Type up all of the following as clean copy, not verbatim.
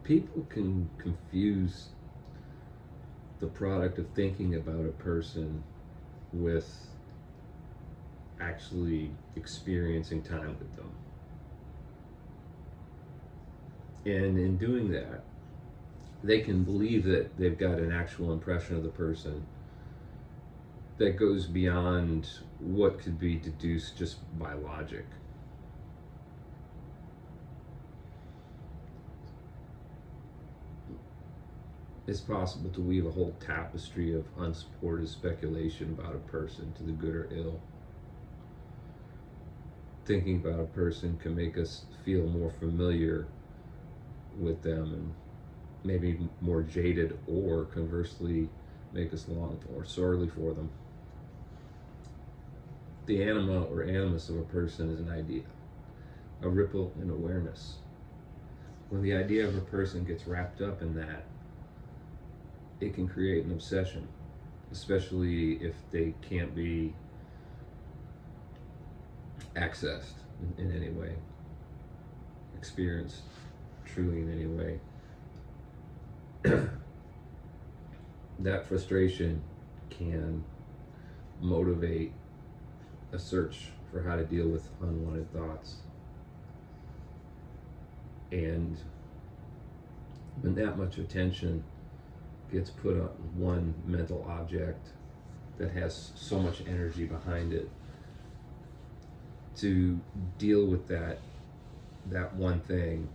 People can confuse the product of thinking about a person with actually experiencing time with them. And in doing that, they can believe that they've got an actual impression of the person that goes beyond what could be deduced just by logic. It's possible to weave a whole tapestry of unsupported speculation about a person, to the good or ill. Thinking about a person can make us feel more familiar with them and maybe more jaded, or conversely make us long or sorely for them. The anima or animus of a person is an idea, a ripple in awareness. When the idea of a person gets wrapped up in that, it can create an obsession, especially if they can't be accessed in any way, experienced truly in any way. That frustration can motivate a search for how to deal with unwanted thoughts. And when that much attention gets put on one mental object that has so much energy behind it, to deal with that one thing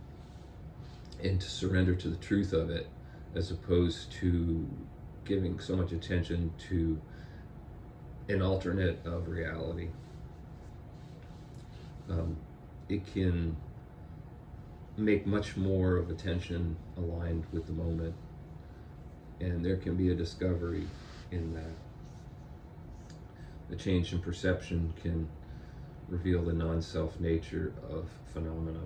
and to surrender to the truth of it, as opposed to giving so much attention to an alternate of reality. It can make much more of attention aligned with the moment, and there can be a discovery in that. The change in perception can reveal the non-self nature of phenomena.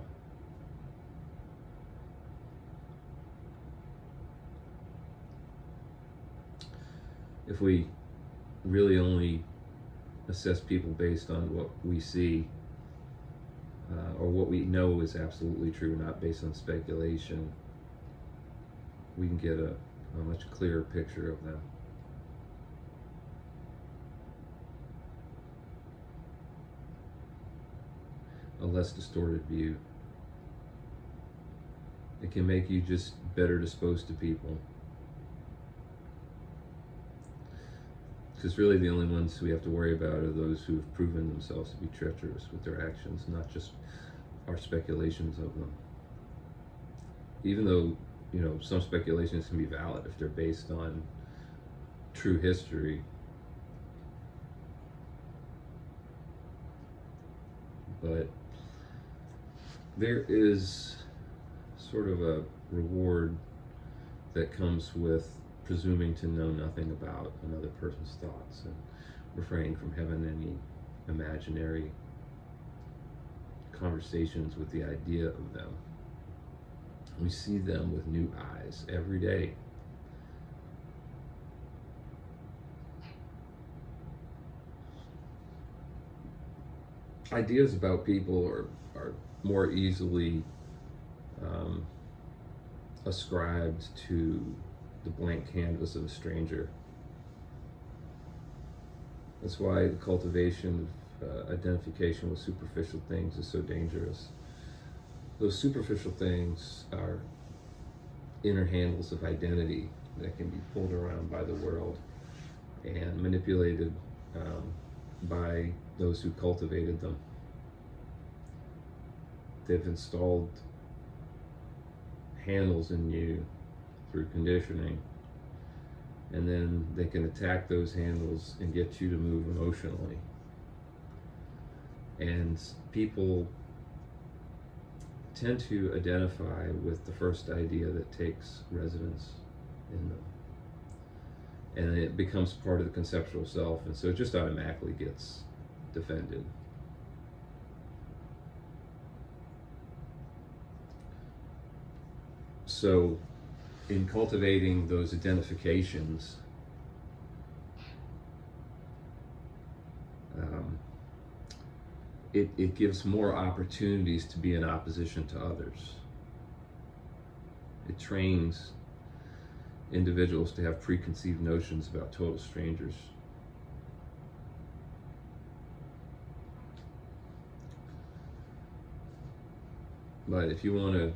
If we really only assess people based on what we see, or what we know is absolutely true, not based on speculation, we can get a much clearer picture of them. A less distorted view. It can make you just better disposed to people. Because really the only ones we have to worry about are those who have proven themselves to be treacherous with their actions, not just our speculations of them. Even though, some speculations can be valid if they're based on true history. But there is sort of a reward that comes with presuming to know nothing about another person's thoughts and refraining from having any imaginary conversations with the idea of them. We see them with new eyes every day. Ideas about people are more easily ascribed to the blank canvas of a stranger. That's why the cultivation of identification with superficial things is so dangerous. Those superficial things are inner handles of identity that can be pulled around by the world and manipulated by those who cultivated them. They've installed handles in you through conditioning, and then they can attack those handles and get you to move emotionally. And people tend to identify with the first idea that takes residence in them, and it becomes part of the conceptual self, and so it just automatically gets defended. So in cultivating those identifications, it gives more opportunities to be in opposition to others. It trains individuals to have preconceived notions about total strangers. But if you want to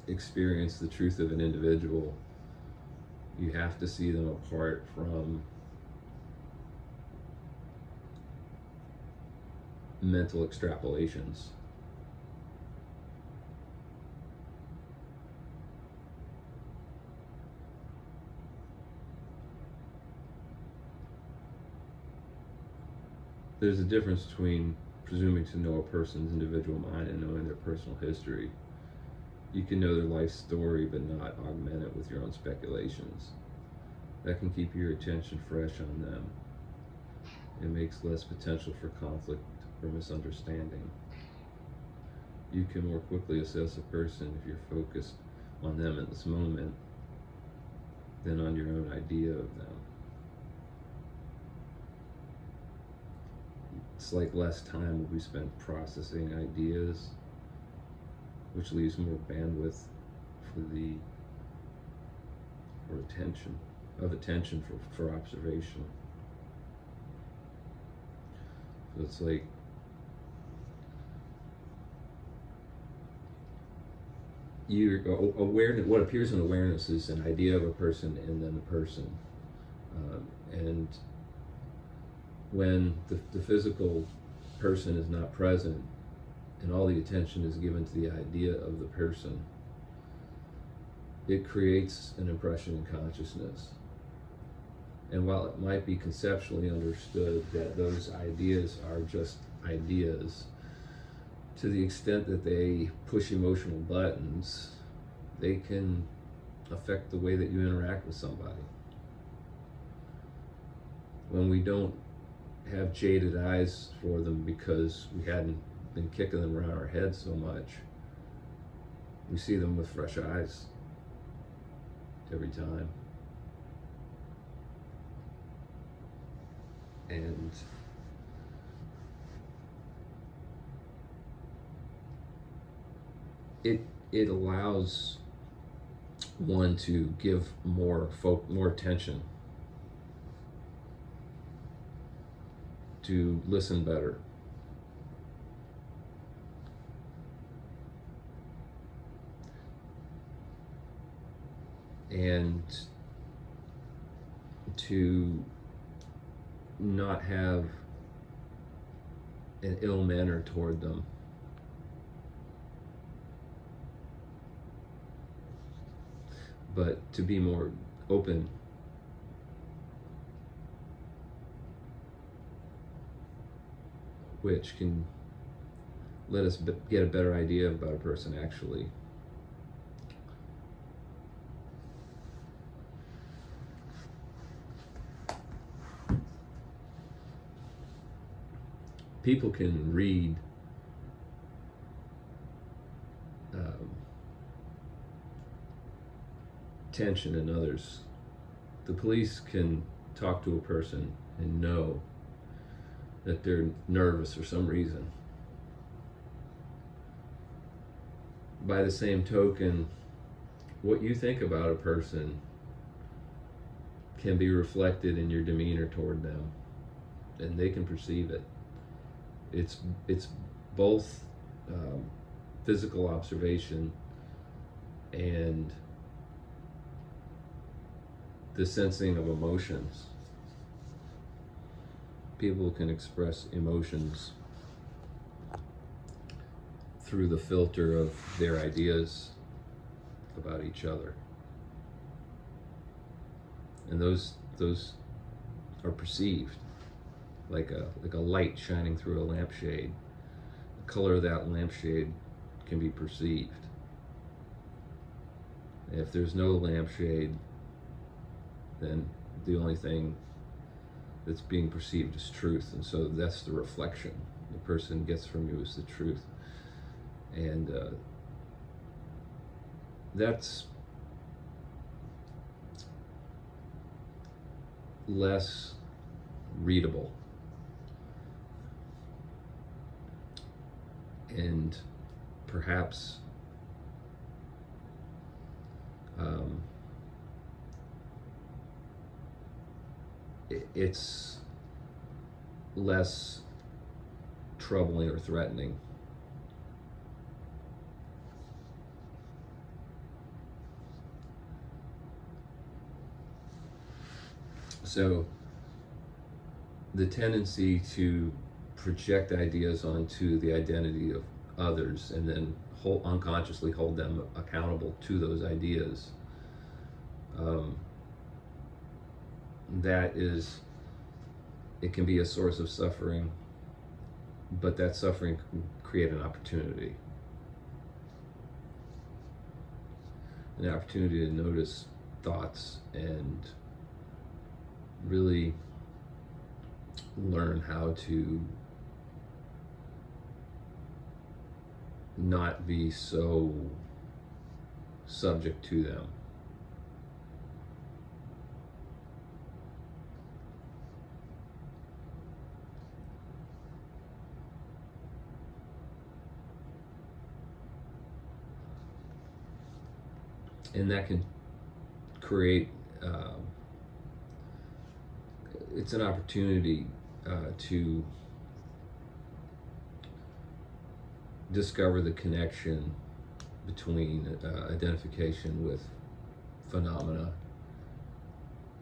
experience the truth of an individual, you have to see them apart from mental extrapolations. There's a difference between presuming to know a person's individual mind and knowing their personal history. You can know their life story, but not augment it with your own speculations. That can keep your attention fresh on them. It makes less potential for conflict or misunderstanding. You can more quickly assess a person if you're focused on them in this moment than on your own idea of them. It's like less time will be spent processing ideas, which leaves more bandwidth for attention for observation. So it's like awareness. What appears in awareness is an idea of a person and then the person, and when the physical person is not present and all the attention is given to the idea of the person, it creates an impression in consciousness. And while it might be conceptually understood that those ideas are just ideas, to the extent that they push emotional buttons, they can affect the way that you interact with somebody. When we don't have jaded eyes for them because we hadn't been kicking them around our heads so much, we see them with fresh eyes every time. And it allows one to give more attention, to listen better, and to not have an ill manner toward them. But to be more open which can let us get a better idea about a person actually. People can read tension in others. The police can talk to a person and know that they're nervous for some reason. By the same token, what you think about a person can be reflected in your demeanor toward them, and they can perceive it. It's both physical observation and the sensing of emotions. People can express emotions through the filter of their ideas about each other. And those are perceived like a light shining through a lampshade. The color of that lampshade can be perceived. If there's no lampshade, then the only thing that's being perceived is truth, and so that's the reflection the person gets from you is the truth, and that's less readable and perhaps um, it's less troubling or threatening. So the tendency to project ideas onto the identity of others and then unconsciously hold them accountable to those ideas, it can be a source of suffering, but that suffering can create an opportunity to notice thoughts and really learn how to not be so subject to them. And that can create, it's an opportunity to discover the connection between identification with phenomena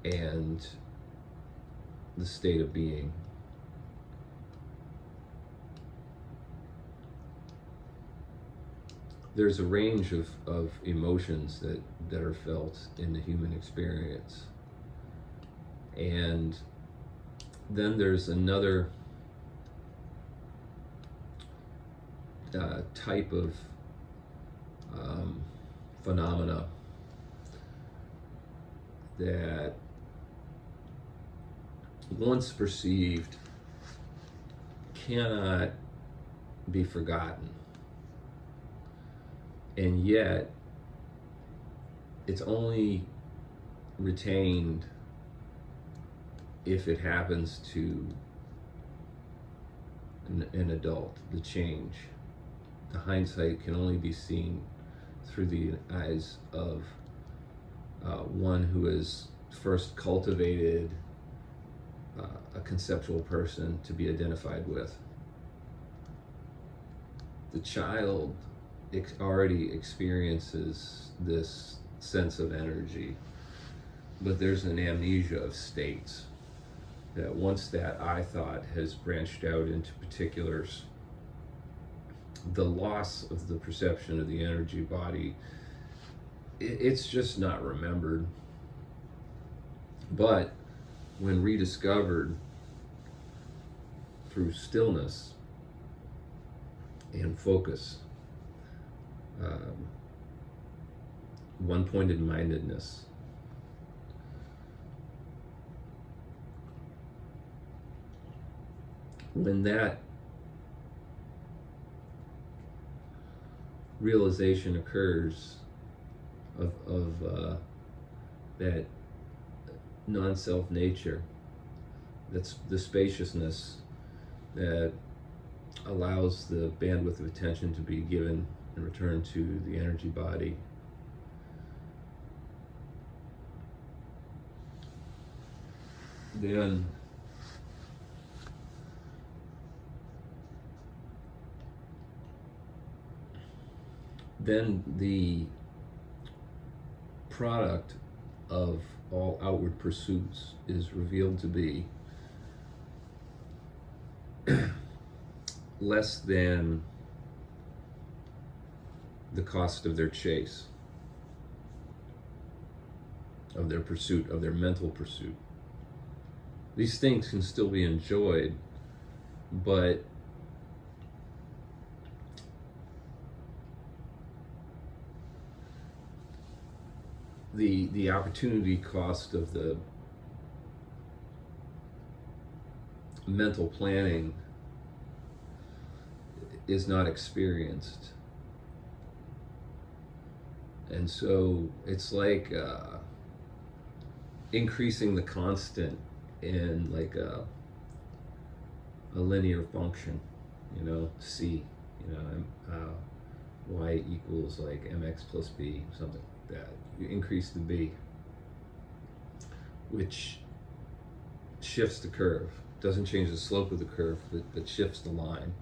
and the state of being. There's a range of emotions that are felt in the human experience. And then there's another type of phenomena that, once perceived, cannot be forgotten. And yet, it's only retained if it happens to an adult. The change, the hindsight can only be seen through the eyes of one who has first cultivated a conceptual person to be identified with. The child already experiences this sense of energy, but there's an amnesia of states that once that I thought has branched out into particulars, the loss of the perception of the energy body, it's just not remembered. But when rediscovered through stillness and focus, one-pointed mindedness, when that realization occurs of that non-self nature, that's the spaciousness that allows the bandwidth of attention to be given and returned to the energy body, then the product of all outward pursuits is revealed to be less than the cost of their chase, of their pursuit, of their mental pursuit. These things can still be enjoyed, but the opportunity cost of the mental planning is not experienced. And so it's like increasing the constant in like a linear function, C, y equals like mx plus b, something. that. You increase the B, which shifts the curve. Doesn't change the slope of the curve, but shifts the line.